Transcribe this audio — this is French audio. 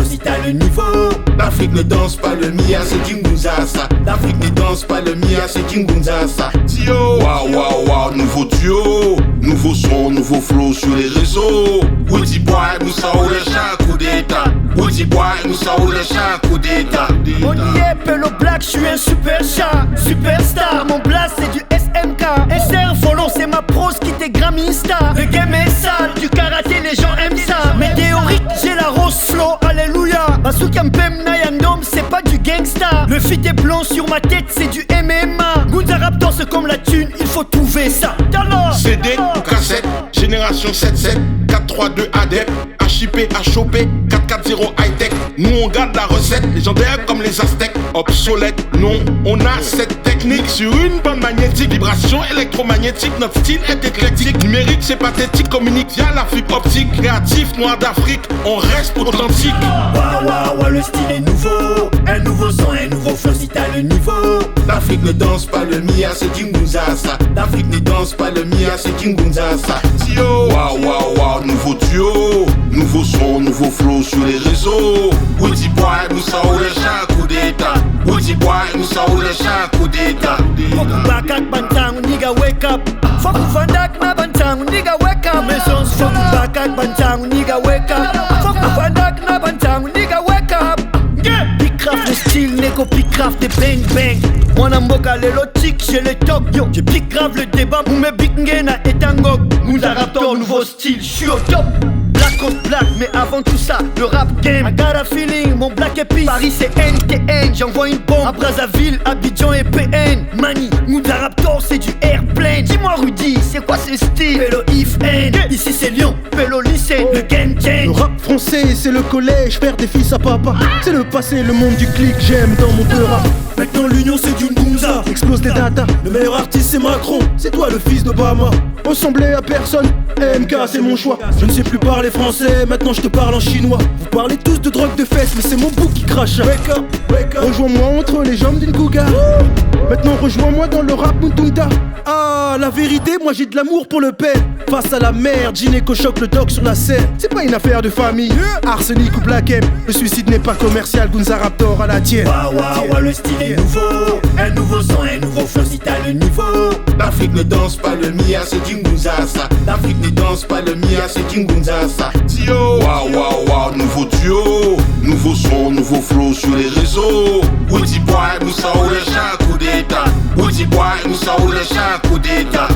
si t'as le niveau. L'Afrique ne danse pas le Mia, c'est Kingunza ça. L'Afrique ne danse pas le Mia, c'est Kingunza ça. Tio, waouh waouh waouh, nouveau duo, nouveau son, nouveau flow sur les réseaux. Woody Boy, nous ça ou le chat, coup d'état. Woody Boy, nous ça ou le chat, coup d'état. On y est, Pello Black, je suis un super chat, superstar. Mon blast c'est du SMK. SR volant, c'est ma prose qui t'est Grammy Star. Le game est sale, du karaté, les gens aiment ça. Météorique, j'ai la rose flow, alléluia. Bazooka Mpem Nayandom, c'est pas du gangsta. Le fit est blanc sur ma tête, c'est du MMA. Gunza Raptor, c'est comme la thune, il faut trouver ça. CD, cassette, génération 7-7, 4-3-2 adepte, HIP, HOP, 4-4-0 high-tech. Nous on garde la recette, légendaire comme les Aztèques. Obsolète, non, on a cette technique sur une bande magnétique. Vibration électromagnétique, notre style est éclectique. Numérique, c'est pathétique, communique via la fibre optique. Créatif, noir d'Afrique, on reste authentique. Waouh waouh waouh, le style est nouveau. Un nouveau son, un nouveau flow si t'as le niveau. L'Afrique ne danse pas le Mia, c'est Kingunza ça. L'Afrique ne danse pas le Mia, c'est Kingunza ça. Tio, waouh waouh waouh, nouveau duo, nouveau son, nouveau flow sur les réseaux. Woody Boy, nous ça ou le chat, coup d'état. Woody Boy, nous ça ou le chat, coup d'état. Fuck back bantang, nigga wake up. Fuck fandak na bantang, nigga wake up. Maisons, fuck back bantang, nigga wake up. Fuck fandak na bantang, nigga wake up. Pickcraft le style, négo pickcraft des bang bang. Mon amboka l'élotique, j'ai le top yo. J'ai pick grave le débat, moume big ngena et tangok. Gunza Raptor, nouveau style, j'suis au top. Black on black, mais avant tout ça, le rap game. I got a feeling, mon black est pisse. Paris c'est NTN, j'envoie une bombe à Brazzaville, Abidjan et PN. Mani, Gunza Raptor c'est du airplane. Dis-moi Rudy, c'est quoi ce style? Pello If N, ici c'est Lyon, Pello lycée, le game change. Le rap français c'est le collège, faire des fils à papa. C'est le passé, le monde du clic, j'aime dans mon peu rap. Maintenant l'union c'est d'une Gunza. Explose les datas, Le meilleur artiste c'est Macron. c'est toi le fils d'Obama. Ressemblez à personne, MK c'est mon choix. Je ne sais plus parler français, maintenant je te parle en chinois. Vous parlez tous de drogue de fesses, mais c'est mon bouc qui crache. Wake up, wake up. Rejoins-moi entre les jambes d'une cougar. Maintenant rejoins-moi dans le rap Mutunda. Ah, la vérité, moi j'ai de l'amour pour le père. Face à la merde, Gynéco choque le dog sur la scène. C'est pas une affaire de famille, Arsenic ou Black M. Le suicide n'est pas commercial, Gunza Raptor à la tienne. Waouh waouh waouh, le style est nouveau. Un nouveau son, un nouveau flow si t'as le niveau. L'Afrique ne danse pas le Mia, c'est Kingunza ça. L'Afrique ne danse pas le Mia, c'est Kingunza ça. Tio, waouh waouh waouh, nouveau duo, nouveau son, nouveau flow sur les réseaux. Woody Boy, nous ça ou le chat, coup d'état. Woody Boy, nous ça ou le chat, coup d'état.